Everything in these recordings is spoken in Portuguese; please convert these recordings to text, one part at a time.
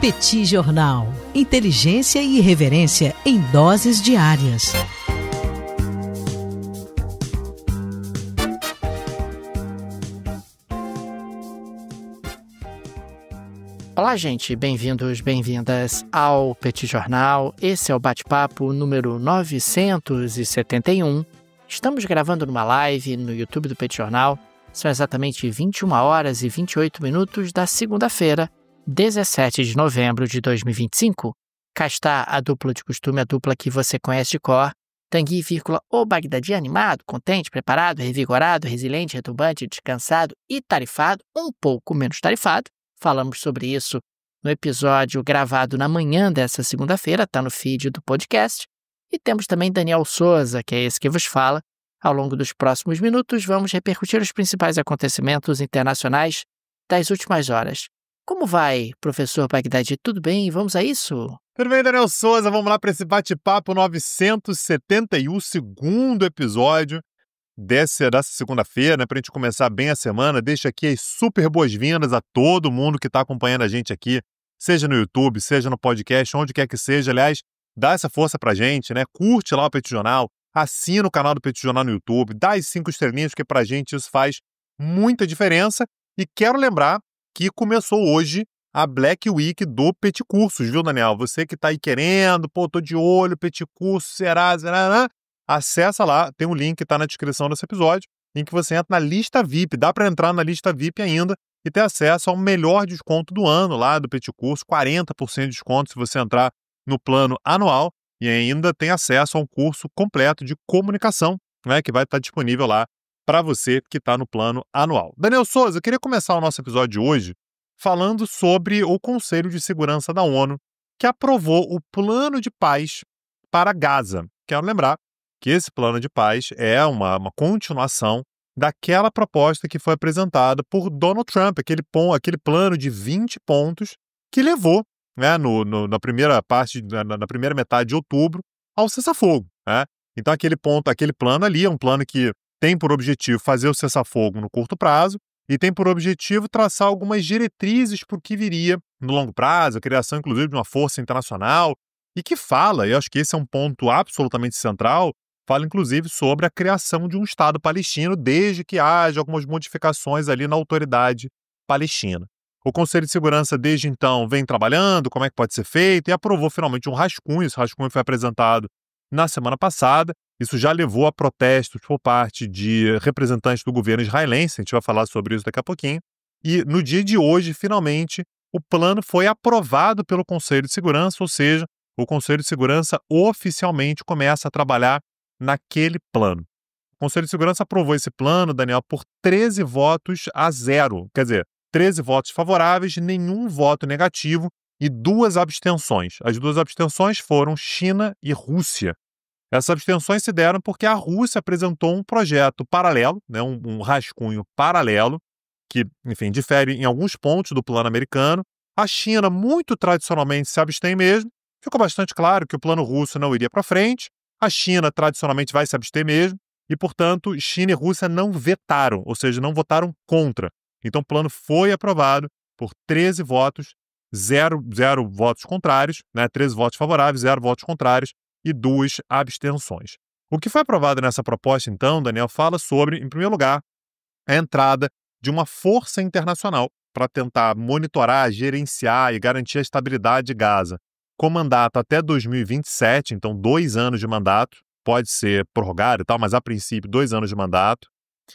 Petit Jornal. Inteligência e irreverência em doses diárias. Olá, gente. Bem-vindos, bem-vindas ao Petit Jornal. Esse é o bate-papo número 971. Estamos gravando numa live no YouTube do Petit Jornal. São exatamente 21 horas e 28 minutos da segunda-feira, 17 de novembro de 2025. Cá está a dupla de costume, a dupla que você conhece de cor. Tanguy, o Bagdadi animado, contente, preparado, revigorado, resiliente, retumbante, descansado e tarifado, um pouco menos tarifado. Falamos sobre isso no episódio gravado na manhã dessa segunda-feira, está no feed do podcast. E temos também Daniel Souza, que é esse que vos fala. Ao longo dos próximos minutos, vamos repercutir os principais acontecimentos internacionais das últimas horas. Como vai, professor Bagdadi? Tudo bem? Vamos a isso? Tudo bem, Daniel Souza? Vamos lá para esse bate-papo 971, segundo episódio dessa segunda-feira, né? Para a gente começar bem a semana. Deixa aqui as super boas-vindas a todo mundo que está acompanhando a gente aqui, seja no YouTube, seja no podcast, onde quer que seja. Aliás, dá essa força pra gente, né? Curte lá o Petit Jornal, assina o canal do Petit Jornal no YouTube, dá as 5 estrelinhas, porque pra gente isso faz muita diferença. E quero lembrar que começou hoje a Black Week do Petit Cursos, viu, Daniel? Você que tá aí querendo, tô de olho, Petit Curso, será? Acessa lá, tem um link que tá na descrição desse episódio, em que você entra na lista VIP. Dá para entrar na lista VIP ainda e ter acesso ao melhor desconto do ano lá do Petit Curso, 40% de desconto se você entrar no plano anual, e ainda tem acesso a um curso completo de comunicação, né, que vai estar disponível lá para você que está no plano anual. Daniel Souza, eu queria começar o nosso episódio de hoje falando sobre o Conselho de Segurança da ONU, que aprovou o plano de paz para Gaza. Quero lembrar que esse plano de paz é uma continuação daquela proposta que foi apresentada por Donald Trump, aquele plano de 20 pontos que levou, né, na primeira metade de outubro ao cessar-fogo, né? Então aquele plano ali é um plano que tem por objetivo fazer o cessar-fogo no curto prazo e tem por objetivo traçar algumas diretrizes para o que viria no longo prazo, a criação inclusive de uma força internacional, e que fala, e acho que esse é um ponto absolutamente central, fala inclusive sobre a criação de um Estado palestino, desde que haja algumas modificações ali na autoridade palestina. O Conselho de Segurança, desde então, vem trabalhando, como é que pode ser feito, e aprovou finalmente um rascunho. Esse rascunho foi apresentado na semana passada. Isso já levou a protestos por parte de representantes do governo israelense, a gente vai falar sobre isso daqui a pouquinho. E no dia de hoje, finalmente, o plano foi aprovado pelo Conselho de Segurança, ou seja, o Conselho de Segurança oficialmente começa a trabalhar naquele plano. O Conselho de Segurança aprovou esse plano, Daniel, por 13 votos a 0. Quer dizer, 13 votos favoráveis, nenhum voto negativo e 2 abstenções. As 2 abstenções foram China e Rússia. Essas abstenções se deram porque a Rússia apresentou um projeto paralelo, né, um rascunho paralelo, que, enfim, difere em alguns pontos do plano americano. A China, muito tradicionalmente, se abstém mesmo. Ficou bastante claro que o plano russo não iria para frente. A China, tradicionalmente, vai se abster mesmo. E, portanto, China e Rússia não vetaram, ou seja, não votaram contra. Então, o plano foi aprovado por 13 votos, 0 votos contrários, né? 13 votos favoráveis, 0 votos contrários e 2 abstenções. O que foi aprovado nessa proposta, então, Daniel, fala sobre, em primeiro lugar, a entrada de uma força internacional para tentar monitorar, gerenciar e garantir a estabilidade de Gaza, com mandato até 2027, então 2 anos de mandato, pode ser prorrogado e tal, mas a princípio 2 anos de mandato.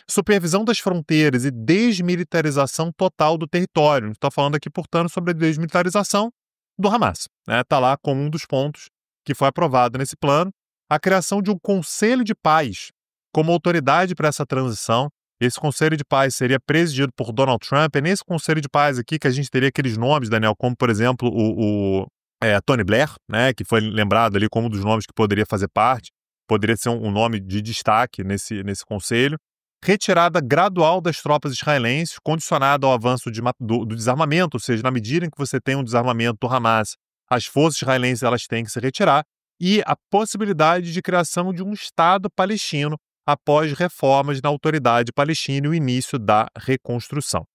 Supervisão das fronteiras e desmilitarização total do território. A gente está falando aqui, portanto, sobre a desmilitarização do Hamas. Está lá como um dos pontos que foi aprovado nesse plano. A criação de um Conselho de Paz como autoridade para essa transição. Esse Conselho de Paz seria presidido por Donald Trump. É nesse Conselho de Paz aqui que a gente teria aqueles nomes, Daniel, como, por exemplo, Tony Blair, né, que foi lembrado ali como um dos nomes que poderia fazer parte. Poderia ser um nome de destaque nesse conselho. Retirada gradual das tropas israelenses, condicionada ao avanço do desarmamento, ou seja, na medida em que você tem um desarmamento do Hamas, as forças israelenses elas têm que se retirar, e a possibilidade de criação de um Estado palestino após reformas na autoridade palestina e o início da reconstrução.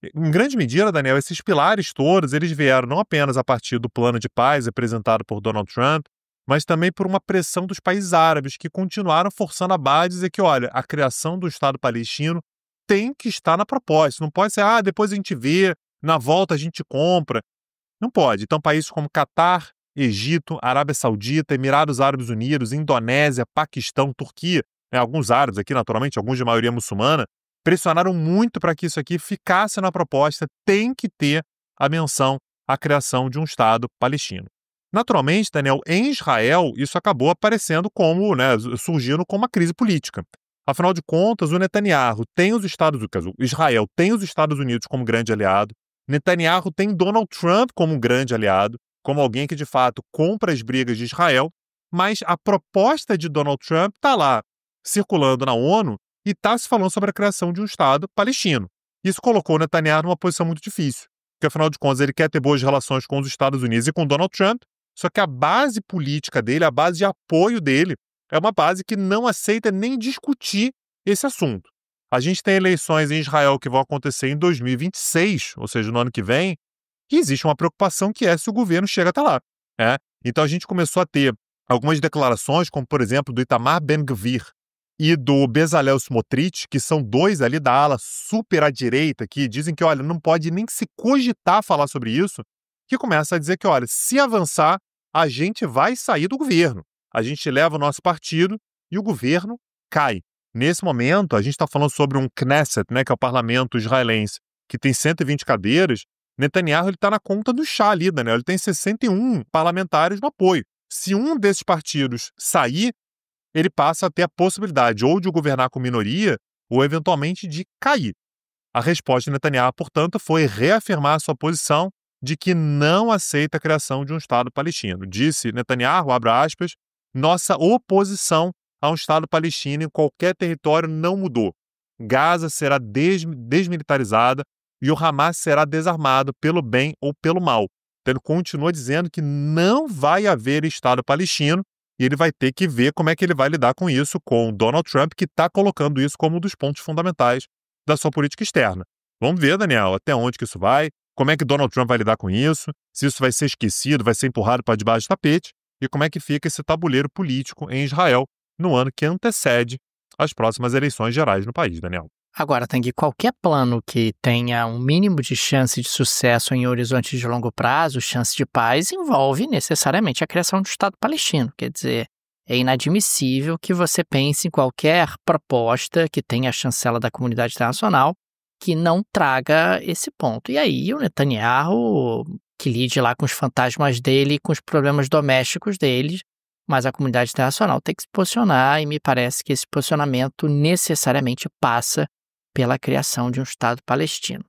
Em grande medida, Daniel, esses pilares todos, eles vieram não apenas a partir do plano de paz apresentado por Donald Trump, mas também por uma pressão dos países árabes que continuaram forçando a barra e dizer que, olha, a criação do Estado palestino tem que estar na proposta. Não pode ser, depois a gente vê, na volta a gente compra. Não pode. Então, países como Catar, Egito, Arábia Saudita, Emirados Árabes Unidos, Indonésia, Paquistão, Turquia, alguns árabes aqui, naturalmente, alguns de maioria muçulmana, pressionaram muito para que isso aqui ficasse na proposta. Tem que ter a menção à criação de um Estado palestino. Naturalmente, Daniel, em Israel, isso acabou aparecendo como, surgindo como uma crise política. Afinal de contas, o Netanyahu tem Israel tem os Estados Unidos como grande aliado, Netanyahu tem Donald Trump como um grande aliado, como alguém que, de fato, compra as brigas de Israel, mas a proposta de Donald Trump está lá, circulando na ONU, e está se falando sobre a criação de um Estado palestino. Isso colocou o Netanyahu numa posição muito difícil, porque, afinal de contas, ele quer ter boas relações com os Estados Unidos e com Donald Trump, só que a base política dele, a base de apoio dele, é uma base que não aceita nem discutir esse assunto. A gente tem eleições em Israel que vão acontecer em 2026, ou seja, no ano que vem, e existe uma preocupação que é se o governo chega até lá. Então a gente começou a ter algumas declarações, como por exemplo do Itamar Ben-Gvir e do Bezalel Smotrich, que são dois ali da ala super à direita, que dizem que, olha, não pode nem se cogitar falar sobre isso, que começa a dizer que, olha, se avançar, a gente vai sair do governo. A gente leva o nosso partido e o governo cai. Nesse momento, a gente está falando sobre um Knesset, que é o parlamento israelense, que tem 120 cadeiras. Netanyahu está na conta do chá ali, Daniel. Ele tem 61 parlamentares no apoio. Se um desses partidos sair, ele passa a ter a possibilidade ou de governar com minoria ou, eventualmente, de cair. A resposta de Netanyahu, portanto, foi reafirmar a sua posição de que não aceita a criação de um Estado palestino. Disse Netanyahu, abre aspas, nossa oposição a um Estado palestino em qualquer território não mudou. Gaza será desmilitarizada e o Hamas será desarmado pelo bem ou pelo mal. Então ele continua dizendo que não vai haver Estado palestino e ele vai ter que ver como é que ele vai lidar com isso com Donald Trump, que está colocando isso como um dos pontos fundamentais da sua política externa. Vamos ver, Daniel, até onde que isso vai, como é que Donald Trump vai lidar com isso, se isso vai ser esquecido, vai ser empurrado para debaixo do tapete, e como é que fica esse tabuleiro político em Israel no ano que antecede as próximas eleições gerais no país, Daniel. Agora, Tanguy, qualquer plano que tenha um mínimo de chance de sucesso em horizonte de longo prazo, chance de paz, envolve necessariamente a criação de um Estado palestino. Quer dizer, é inadmissível que você pense em qualquer proposta que tenha a chancela da comunidade internacional que não traga esse ponto. E aí o Netanyahu, que lide lá com os fantasmas dele e com os problemas domésticos dele, mas a comunidade internacional tem que se posicionar e me parece que esse posicionamento necessariamente passa pela criação de um Estado palestino.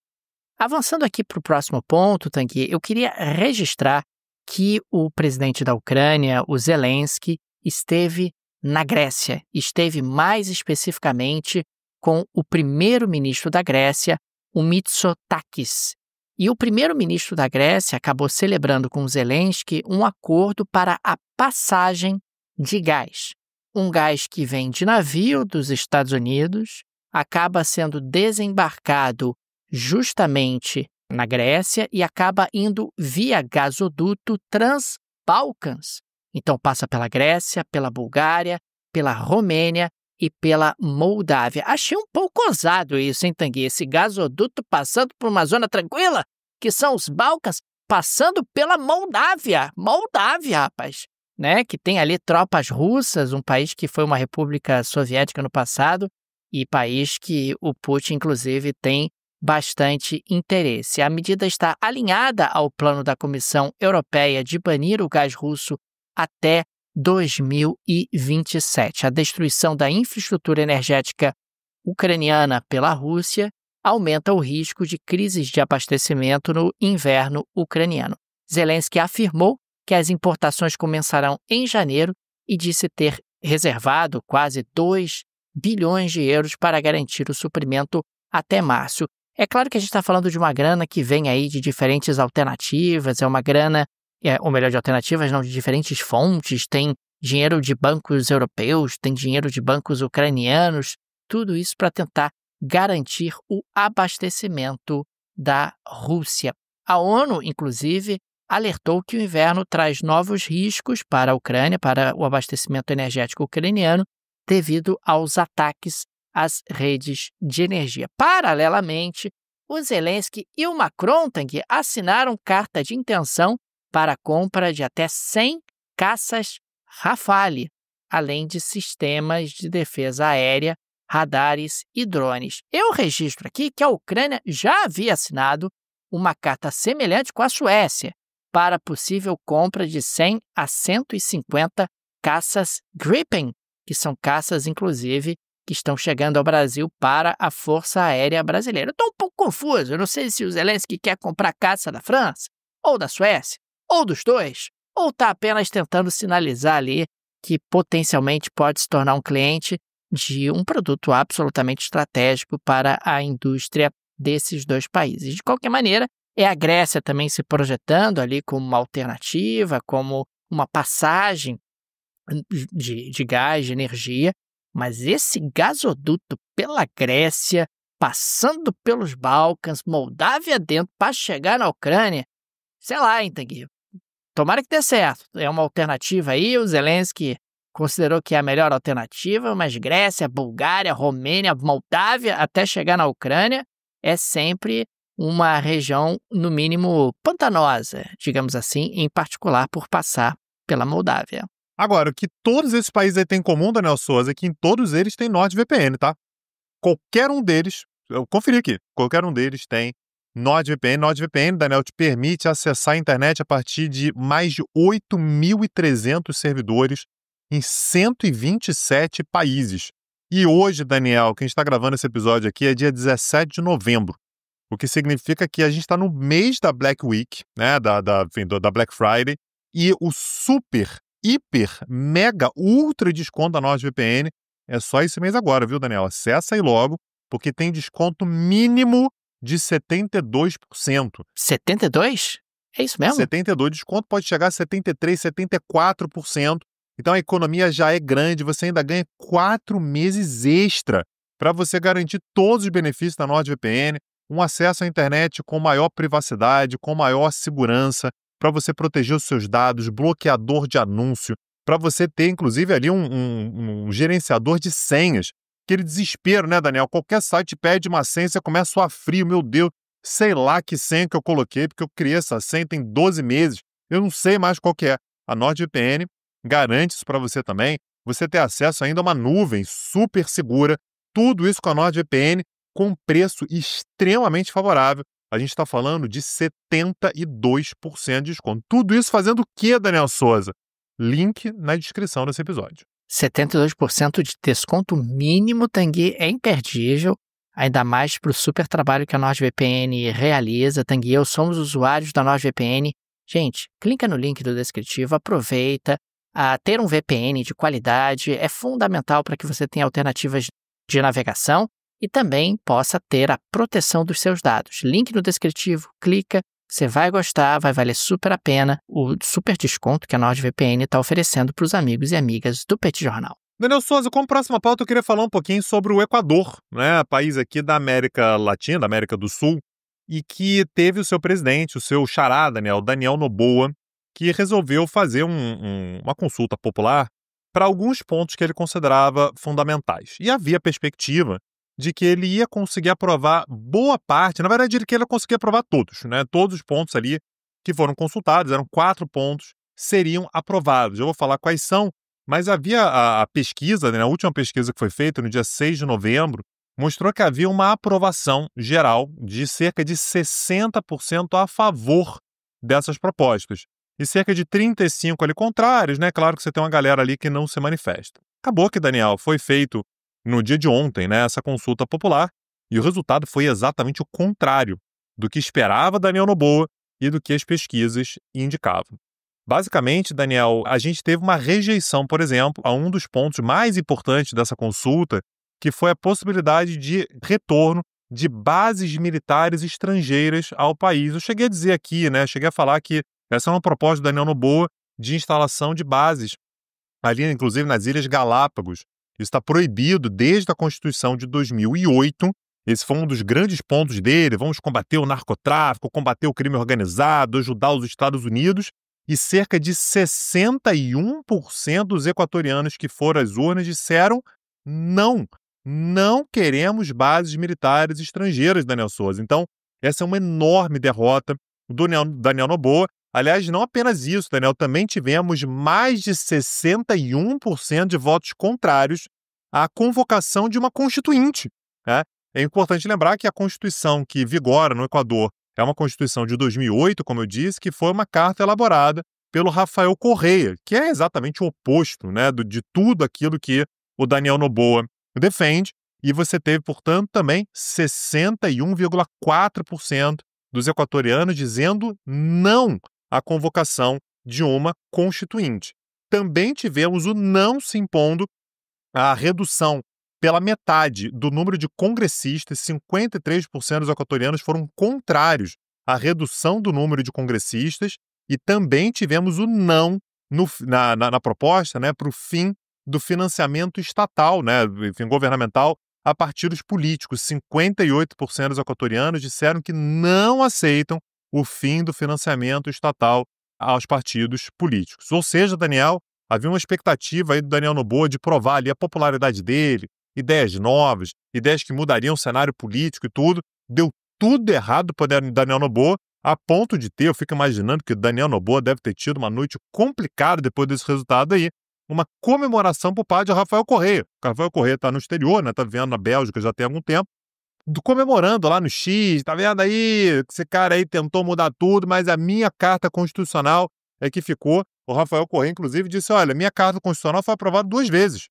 Avançando aqui para o próximo ponto, Tanguy, eu queria registrar que o presidente da Ucrânia, o Zelensky, esteve na Grécia, esteve mais especificamente com o primeiro-ministro da Grécia, o Mitsotakis. E o primeiro-ministro da Grécia acabou celebrando com Zelensky um acordo para a passagem de gás. Um gás que vem de navio dos Estados Unidos, acaba sendo desembarcado justamente na Grécia e acaba indo via gasoduto Trans-Balkans. Então passa pela Grécia, pela Bulgária, pela Romênia e pela Moldávia. Achei um pouco ousado isso, hein, Tanguy? Esse gasoduto passando por uma zona tranquila, que são os Balcãs, passando pela Moldávia. Moldávia, rapaz, que tem ali tropas russas, um país que foi uma república soviética no passado e país que o Putin, inclusive, tem bastante interesse. A medida está alinhada ao plano da Comissão Europeia de banir o gás russo até 2027. A destruição da infraestrutura energética ucraniana pela Rússia aumenta o risco de crises de abastecimento no inverno ucraniano. Zelensky afirmou que as importações começarão em janeiro e disse ter reservado quase 2 bilhões de euros para garantir o suprimento até março. É claro que a gente está falando de uma grana que vem aí de diferentes alternativas, é uma grana, ou melhor, de alternativas, não, de diferentes fontes, tem dinheiro de bancos europeus, tem dinheiro de bancos ucranianos, tudo isso para tentar garantir o abastecimento da Rússia. A ONU, inclusive, alertou que o inverno traz novos riscos para a Ucrânia, para o abastecimento energético ucraniano, devido aos ataques às redes de energia. Paralelamente, o Zelensky e o Macron assinaram carta de intenção para a compra de até 100 caças Rafale, além de sistemas de defesa aérea, radares e drones. Eu registro aqui que a Ucrânia já havia assinado uma carta semelhante com a Suécia para a possível compra de 100 a 150 caças Gripen, que são caças, inclusive, que estão chegando ao Brasil para a Força Aérea Brasileira. Eu estou um pouco confuso, eu não sei se o Zelensky quer comprar caça da França, ou da Suécia, ou dos dois, ou está apenas tentando sinalizar ali que potencialmente pode se tornar um cliente de um produto absolutamente estratégico para a indústria desses dois países. De qualquer maneira, é a Grécia também se projetando ali como uma alternativa, como uma passagem de gás, de energia, mas esse gasoduto pela Grécia, passando pelos Balcãs, Moldávia dentro, para chegar na Ucrânia, sei lá, hein, Tanguy? Tomara que dê certo. É uma alternativa aí, o Zelensky considerou que é a melhor alternativa, mas Grécia, Bulgária, Romênia, Moldávia, até chegar na Ucrânia, é sempre uma região, no mínimo, pantanosa, digamos assim, em particular por passar pela Moldávia. Agora, o que todos esses países aí têm em comum, Daniel Souza, é que em todos eles tem NordVPN, tá? Qualquer um deles, eu conferi aqui, qualquer um deles tem NordVPN. NordVPN, Daniel, te permite acessar a internet a partir de mais de 8.300 servidores em 127 países. E hoje, Daniel, que a gente está gravando esse episódio aqui, é dia 17 de novembro, o que significa que a gente está no mês da Black Week, né, da Black Friday, e o super, hiper, mega, ultra desconto da NordVPN é só esse mês agora, viu, Daniel? Acessa aí logo, porque tem desconto mínimo de 72%. 72%? É isso mesmo? 72%. Desconto pode chegar a 73%, 74%. Então a economia já é grande, você ainda ganha 4 meses extra para você garantir todos os benefícios da NordVPN, um acesso à internet com maior privacidade, com maior segurança, para você proteger os seus dados, bloqueador de anúncio, para você ter, inclusive, ali um gerenciador de senhas. Aquele desespero, né, Daniel? Qualquer site pede uma senha, você começa a suar frio, meu Deus, sei lá que senha que eu coloquei, porque eu criei essa senha tem 12 meses, eu não sei mais qual que é. A NordVPN garante isso para você também, você ter acesso ainda a uma nuvem super segura, tudo isso com a NordVPN, com preço extremamente favorável. A gente está falando de 72% de desconto. Tudo isso fazendo o quê, Daniel Souza? Link na descrição desse episódio. 72% de desconto mínimo, Tanguy, é imperdível, ainda mais para o super trabalho que a NordVPN realiza. Tanguy e eu somos usuários da NordVPN. Gente, clica no link do descritivo, aproveita. Ter um VPN de qualidade é fundamental para que você tenha alternativas de navegação e também possa ter a proteção dos seus dados. Link no descritivo, clica, você vai gostar, vai valer super a pena o super desconto que a NordVPN está oferecendo para os amigos e amigas do Petit Jornal. Daniel Souza, como próxima pauta eu queria falar um pouquinho sobre o Equador, né, país aqui da América Latina, da América do Sul, e que teve o seu presidente, o seu xará, Daniel Noboa, que resolveu fazer uma consulta popular para alguns pontos que ele considerava fundamentais. E havia a perspectiva de que ele ia conseguir aprovar boa parte, na verdade ele ia conseguir aprovar todos, né? Todos os pontos ali que foram consultados, eram 4 pontos, seriam aprovados. Eu vou falar quais são, mas havia a pesquisa, né? A última pesquisa que foi feita no dia 6 de novembro, mostrou que havia uma aprovação geral de cerca de 60% a favor dessas propostas. E cerca de 35 ali contrários, né? Claro que você tem uma galera ali que não se manifesta. Acabou que, Daniel, foi feito no dia de ontem, né, essa consulta popular, e o resultado foi exatamente o contrário do que esperava Daniel Noboa e do que as pesquisas indicavam. Basicamente, Daniel, a gente teve uma rejeição, por exemplo, a um dos pontos mais importantes dessa consulta, que foi a possibilidade de retorno de bases militares estrangeiras ao país. Eu cheguei a dizer aqui, né, cheguei a falar que essa é uma proposta do Daniel Noboa de instalação de bases, ali inclusive nas Ilhas Galápagos. Isso está proibido desde a Constituição de 2008. Esse foi um dos grandes pontos dele. Vamos combater o narcotráfico, combater o crime organizado, ajudar os Estados Unidos. E cerca de 61% dos equatorianos que foram às urnas disseram não queremos bases militares estrangeiras, Daniel Souza. Então, essa é uma enorme derrota do Daniel Noboa. Aliás, não apenas isso, Daniel, também tivemos mais de 61% de votos contrários à convocação de uma constituinte, né? É importante lembrar que a Constituição que vigora no Equador é uma Constituição de 2008, como eu disse, que foi uma carta elaborada pelo Rafael Correa, que é exatamente o oposto, né, de tudo aquilo que o Daniel Noboa defende. E você teve, portanto, também 61,4% dos equatorianos dizendo não à convocação de uma constituinte. Também tivemos o não se impondo à redução pela metade do número de congressistas. 53% dos equatorianos foram contrários à redução do número de congressistas, e também tivemos o não na proposta, né, para o fim do financiamento estatal, né, enfim, governamental, a partidos políticos. 58% dos equatorianos disseram que não aceitam o fim do financiamento estatal aos partidos políticos. Ou seja, Daniel, havia uma expectativa aí do Daniel Noboa de provar ali a popularidade dele, ideias novas, ideias que mudariam o cenário político e tudo. Deu tudo errado para o Daniel Noboa, a ponto de ter, eu fico imaginando que o Daniel Noboa deve ter tido uma noite complicada depois desse resultado aí, uma comemoração por parte de Rafael Correa. O Rafael Correa está no exterior, né? Está vivendo na Bélgica já tem algum tempo, comemorando lá no X, tá vendo aí? Esse cara aí tentou mudar tudo, mas a minha carta constitucional é que ficou. O Rafael Correa, inclusive, disse, olha, minha carta constitucional foi aprovada 2 vezes.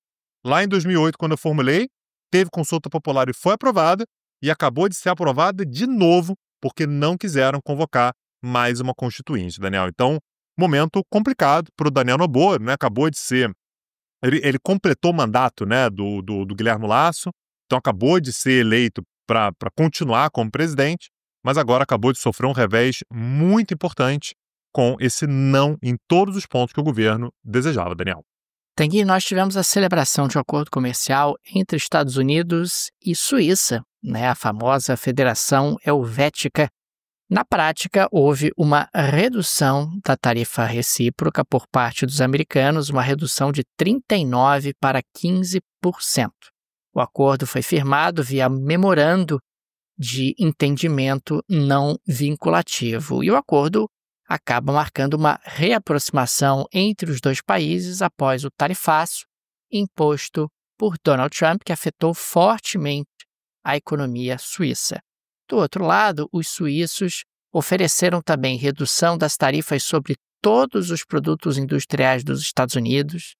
Lá em 2008, quando eu formulei, teve consulta popular e foi aprovada, e acabou de ser aprovada de novo, porque não quiseram convocar mais uma constituinte, Daniel. Então, momento complicado para o Daniel Noboa, né? Acabou de ser... Ele completou o mandato, né, do Guilherme Lasso, então acabou de ser eleito para continuar como presidente, mas agora acabou de sofrer um revés muito importante com esse não em todos os pontos que o governo desejava, Daniel. Tanguy, nós tivemos a celebração de um acordo comercial entre Estados Unidos e Suíça, né, a famosa Federação Helvética. Na prática, houve uma redução da tarifa recíproca por parte dos americanos, uma redução de 39% para 15%. O acordo foi firmado via memorando de entendimento não vinculativo, e o acordo acaba marcando uma reaproximação entre os dois países após o tarifaço imposto por Donald Trump, que afetou fortemente a economia suíça. Do outro lado, os suíços ofereceram também redução das tarifas sobre todos os produtos industriais dos Estados Unidos,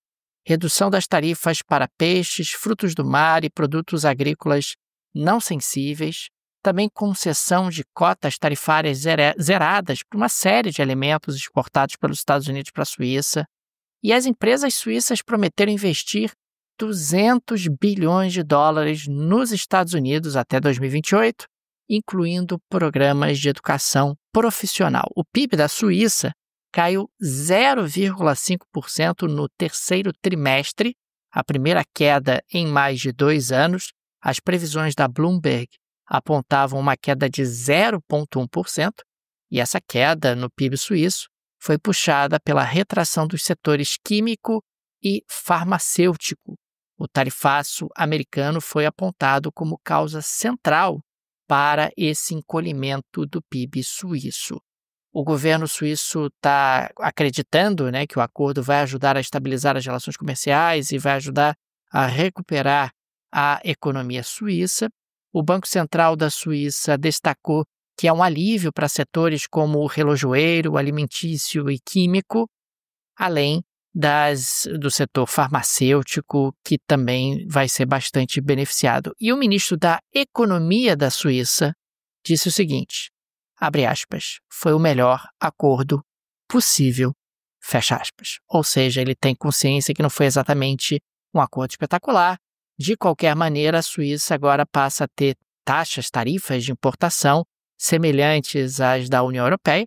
redução das tarifas para peixes, frutos do mar e produtos agrícolas não sensíveis, também concessão de cotas tarifárias zeradas para uma série de alimentos exportados pelos Estados Unidos para a Suíça, e as empresas suíças prometeram investir 200 bilhões de dólares nos Estados Unidos até 2028, incluindo programas de educação profissional. O PIB da Suíça caiu 0,5% no terceiro trimestre, a primeira queda em mais de 2 anos. As previsões da Bloomberg apontavam uma queda de 0,1%, e essa queda no PIB suíço foi puxada pela retração dos setores químico e farmacêutico. O tarifaço americano foi apontado como causa central para esse encolhimento do PIB suíço. O governo suíço está acreditando, né, que o acordo vai ajudar a estabilizar as relações comerciais e vai ajudar a recuperar a economia suíça. O Banco Central da Suíça destacou que é um alívio para setores como o relojoeiro, alimentício e químico, além do setor farmacêutico, que também vai ser bastante beneficiado. E o ministro da Economia da Suíça disse o seguinte, abre aspas, foi o melhor acordo possível, fecha aspas. Ou seja, ele tem consciência que não foi exatamente um acordo espetacular. De qualquer maneira, a Suíça agora passa a ter tarifas de importação semelhantes às da União Europeia,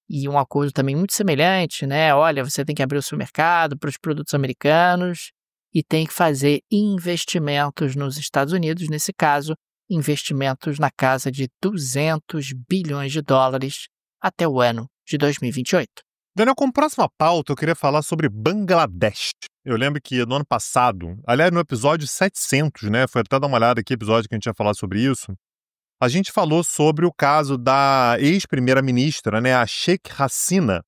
e um acordo também muito semelhante, né? Olha, você tem que abrir o seu mercado para os produtos americanos e tem que fazer investimentos nos Estados Unidos. Nesse caso, investimentos na casa de 200 bilhões de dólares até o ano de 2028. Daniel, como próxima pauta, eu queria falar sobre Bangladesh. Eu lembro que no ano passado, aliás, no episódio 700, né, foi até dar uma olhada aqui, episódio que a gente ia falar sobre isso, a gente falou sobre o caso da ex-primeira-ministra, né, a Sheikh Hasina.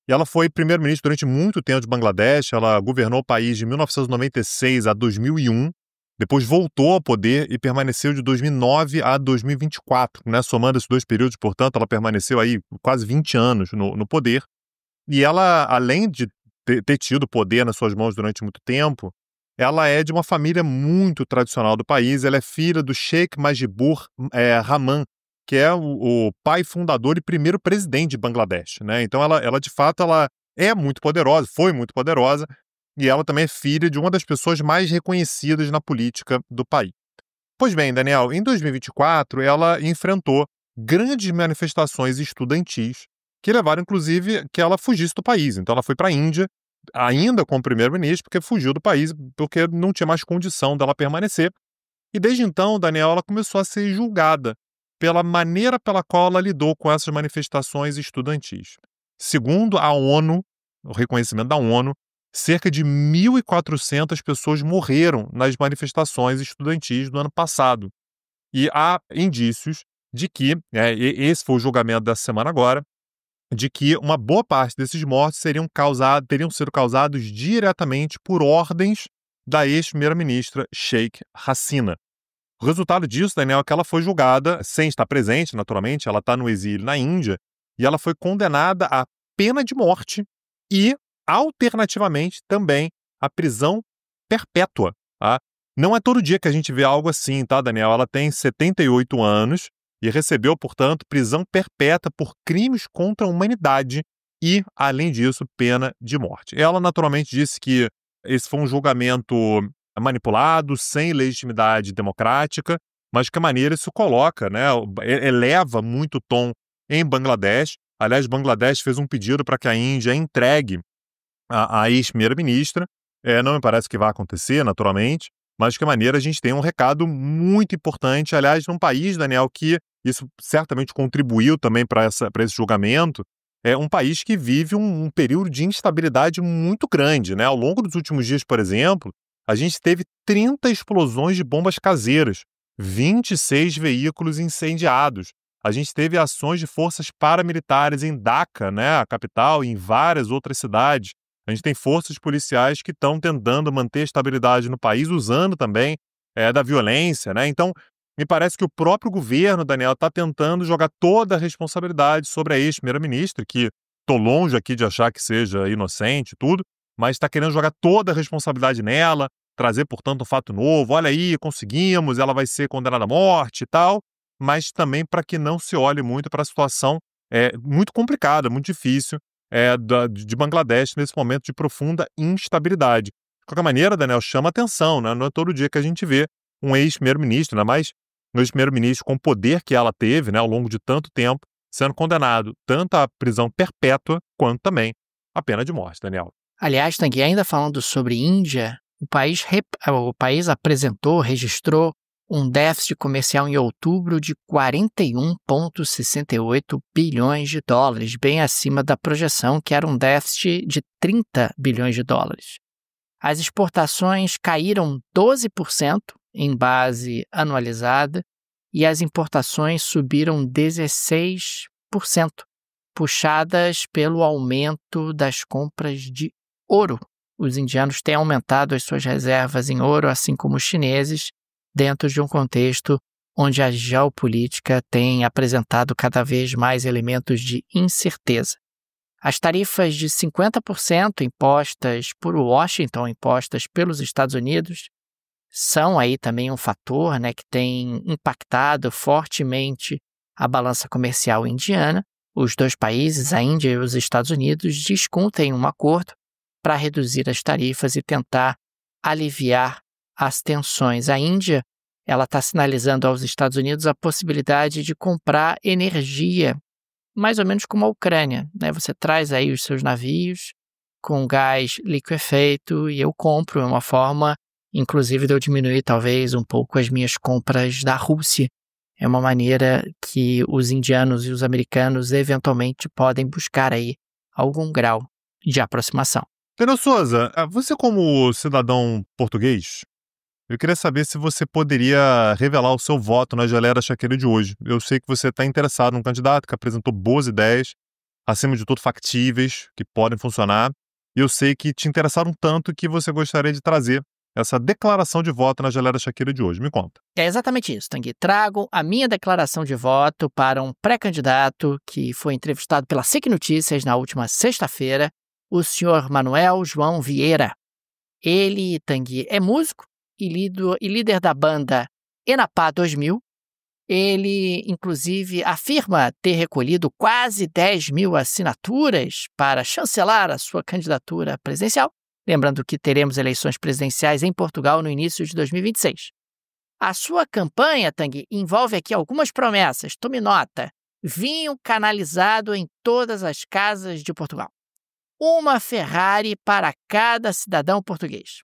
E ela foi primeira-ministra durante muito tempo de Bangladesh, ela governou o país de 1996 a 2001, depois voltou ao poder e permaneceu de 2009 a 2024, né, somando esses dois períodos, portanto, ela permaneceu aí quase 20 anos no poder. E ela, além de ter tido poder nas suas mãos durante muito tempo, ela é de uma família muito tradicional do país. Ela é filha do Sheikh Mujibur Rahman, que é o pai fundador e primeiro presidente de Bangladesh, né? Então ela de fato ela é muito poderosa, foi muito poderosa, e ela também é filha de uma das pessoas mais reconhecidas na política do país. Pois bem, Daniel, em 2024 ela enfrentou grandes manifestações estudantis que levaram, inclusive, que ela fugisse do país. Então ela foi para a Índia, ainda como primeiro-ministro, porque fugiu do país, porque não tinha mais condição dela permanecer. E desde então, Daniel, ela começou a ser julgada pela maneira pela qual ela lidou com essas manifestações estudantis. Segundo a ONU, o reconhecimento da ONU, cerca de 1.400 pessoas morreram nas manifestações estudantis do ano passado. E há indícios de que, esse foi o julgamento dessa semana agora, de que uma boa parte desses mortos teriam sido causados diretamente por ordens da ex-primeira-ministra Sheikh Hasina. O resultado disso, Daniel, é que ela foi julgada, sem estar presente, naturalmente, ela está no exílio na Índia, e ela foi condenada à pena de morte e, alternativamente, também à prisão perpétua. Tá? Não é todo dia que a gente vê algo assim, tá, Daniel? Ela tem 78 anos, e recebeu, portanto, prisão perpétua por crimes contra a humanidade e, além disso, pena de morte. Ela, naturalmente, disse que esse foi um julgamento manipulado, sem legitimidade democrática, mas de que maneira isso coloca, né, eleva muito o tom em Bangladesh. Aliás, Bangladesh fez um pedido para que a Índia entregue a ex-primeira-ministra. Não me parece que vai acontecer, naturalmente, mas de que maneira a gente tem um recado muito importante, aliás, num país, Daniel, que isso certamente contribuiu também para esse julgamento, é um país que vive um período de instabilidade muito grande, né? Ao longo dos últimos dias, por exemplo, a gente teve 30 explosões de bombas caseiras, 26 veículos incendiados. A gente teve ações de forças paramilitares em Dhaka, né, a capital, e em várias outras cidades. A gente tem forças policiais que estão tentando manter a estabilidade no país, usando também da violência, né? Então, me parece que o próprio governo, Daniel, está tentando jogar toda a responsabilidade sobre a ex-primeira-ministra, que estou longe aqui de achar que seja inocente e tudo, mas está querendo jogar toda a responsabilidade nela, trazer, portanto, um fato novo. Olha aí, conseguimos, ela vai ser condenada à morte e tal, mas também para que não se olhe muito para a situação muito complicada, muito difícil de Bangladesh nesse momento de profunda instabilidade. De qualquer maneira, Daniel, chama atenção, né? Não é todo dia que a gente vê um ex-primeiro-ministro, ainda mais um ex-primeiro-ministro com o poder que ela teve, né, ao longo de tanto tempo, sendo condenado tanto à prisão perpétua quanto também à pena de morte, Daniel. Aliás, Tanguy, ainda falando sobre Índia, o país registrou um déficit comercial em outubro de 41,68 bilhões de dólares, bem acima da projeção, que era um déficit de 30 bilhões de dólares. As exportações caíram 12% em base anualizada e as importações subiram 16%, puxadas pelo aumento das compras de ouro. Os indianos têm aumentado as suas reservas em ouro, assim como os chineses, dentro de um contexto onde a geopolítica tem apresentado cada vez mais elementos de incerteza. As tarifas de 50% impostas por Washington, impostas pelos Estados Unidos, são aí também um fator, né, que tem impactado fortemente a balança comercial indiana. Os dois países, a Índia e os Estados Unidos, discutem um acordo para reduzir as tarifas e tentar aliviar as tensões. A Índia está sinalizando aos Estados Unidos a possibilidade de comprar energia, mais ou menos como a Ucrânia, né? Você traz aí os seus navios com gás liquefeito e eu compro, é uma forma inclusive de eu diminuir talvez um pouco as minhas compras da Rússia. É uma maneira que os indianos e os americanos eventualmente podem buscar aí algum grau de aproximação. Pneu Souza, você como cidadão português, eu queria saber se você poderia revelar o seu voto na geleia da Chaqueira de hoje. Eu sei que você está interessado num candidato que apresentou boas ideias, acima de tudo factíveis, que podem funcionar, e eu sei que te interessaram tanto que você gostaria de trazer essa declaração de voto na geleia da Chaqueira de hoje. Me conta. É exatamente isso, Tanguy. Trago a minha declaração de voto para um pré-candidato que foi entrevistado pela SIC Notícias na última sexta-feira, o senhor Manuel João Vieira. Ele, Tanguy, é músico e líder da banda Enapá 2000. Ele, inclusive, afirma ter recolhido quase 10 mil assinaturas para chancelar a sua candidatura presidencial. Lembrando que teremos eleições presidenciais em Portugal no início de 2026. A sua campanha, Tanguy, envolve aqui algumas promessas. Tome nota. Vinho canalizado em todas as casas de Portugal. Uma Ferrari para cada cidadão português.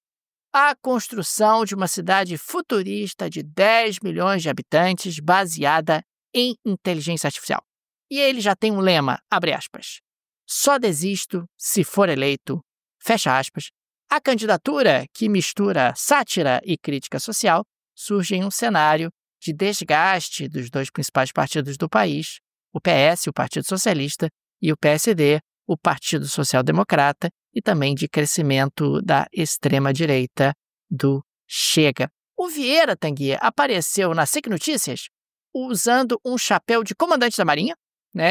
A construção de uma cidade futurista de 10 milhões de habitantes baseada em inteligência artificial. E ele já tem um lema, abre aspas. Só desisto se for eleito, fecha aspas. A candidatura, que mistura sátira e crítica social, surge em um cenário de desgaste dos dois principais partidos do país, o PS, o Partido Socialista, e o PSD, o Partido Social Democrata, e também de crescimento da extrema-direita do Chega. O Vieira, Tanguy, apareceu na SIC Notícias usando um chapéu de comandante da Marinha,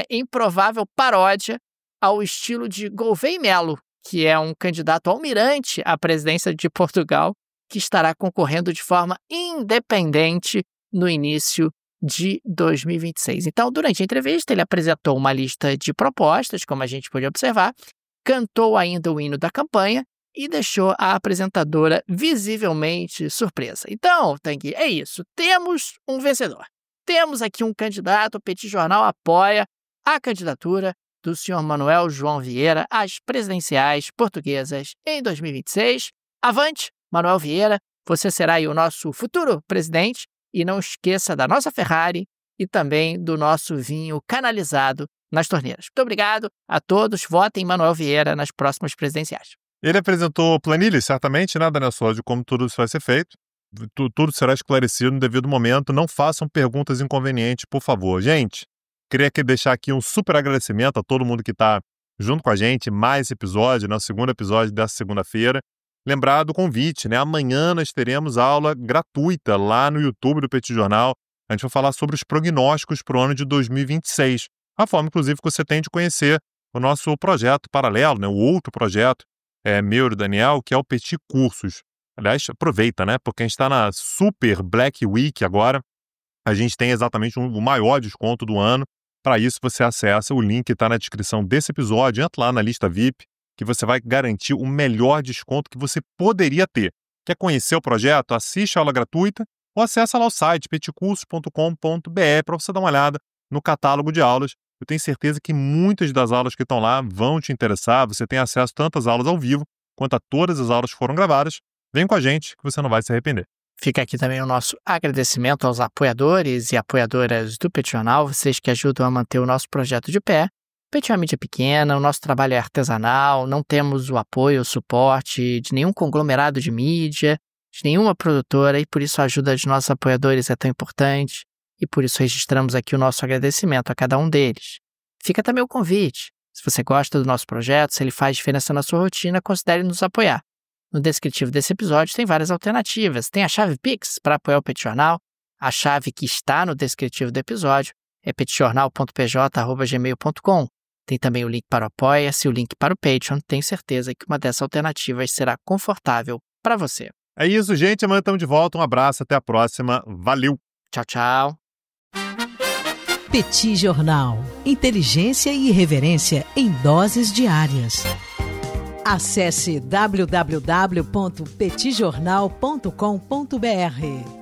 em provável paródia ao estilo de Gouveia Melo, que é um candidato almirante à presidência de Portugal, que estará concorrendo de forma independente no início de 2026. Então, durante a entrevista, ele apresentou uma lista de propostas, como a gente pôde observar, cantou ainda o hino da campanha e deixou a apresentadora visivelmente surpresa. Então, Tanguy, é isso. Temos um vencedor. Temos aqui um candidato, o Petit Jornal apoia a candidatura do senhor Manuel João Vieira às presidenciais portuguesas em 2026. Avante, Manuel Vieira, você será aí o nosso futuro presidente e não esqueça da nossa Ferrari e também do nosso vinho canalizado nas torneiras. Muito obrigado a todos. Votem em Manuel Vieira nas próximas presidenciais. Ele apresentou planilhas, certamente, né, Daniel Souza, de como tudo isso vai ser feito. Tudo será esclarecido no devido momento. Não façam perguntas inconvenientes, por favor. Gente, queria deixar aqui um super agradecimento a todo mundo que está junto com a gente. Mais episódio, o segundo episódio dessa segunda-feira. Lembrar do convite, Amanhã nós teremos aula gratuita lá no YouTube do Petit Jornal. A gente vai falar sobre os prognósticos para o ano de 2026. A forma, inclusive, que você tem de conhecer o nosso projeto paralelo, o outro projeto meu e do Daniel, que é o Petit Cursos. Aliás, aproveita, porque a gente está na Super Black Week agora. A gente tem exatamente o maior desconto do ano. Para isso, você acessa o link que está na descrição desse episódio. Entra lá na lista VIP, que você vai garantir o melhor desconto que você poderia ter. Quer conhecer o projeto? Assiste a aula gratuita ou acessa lá o site petcursos.com.br para você dar uma olhada no catálogo de aulas. Eu tenho certeza que muitas das aulas que estão lá vão te interessar. Você tem acesso tanto às aulas ao vivo quanto a todas as aulas que foram gravadas. Vem com a gente que você não vai se arrepender. Fica aqui também o nosso agradecimento aos apoiadores e apoiadoras do Petit Jornal, vocês que ajudam a manter o nosso projeto de pé. O Petit é uma mídia pequena, o nosso trabalho é artesanal, não temos o apoio, o suporte de nenhum conglomerado de mídia, de nenhuma produtora, e por isso a ajuda de nossos apoiadores é tão importante. E por isso registramos aqui o nosso agradecimento a cada um deles. Fica também o convite. Se você gosta do nosso projeto, se ele faz diferença na sua rotina, considere nos apoiar. No descritivo desse episódio tem várias alternativas. Tem a chave Pix para apoiar o Petit Jornal. A chave que está no descritivo do episódio é petitjornal.pj@gmail.com. Tem também o link para o Apoia-se e o link para o Patreon. Tenho certeza que uma dessas alternativas será confortável para você. É isso, gente. Amanhã estamos de volta. Um abraço. Até a próxima. Valeu. Tchau, tchau. Petit Jornal. Inteligência e irreverência em doses diárias. Acesse www.petitjornal.com.br.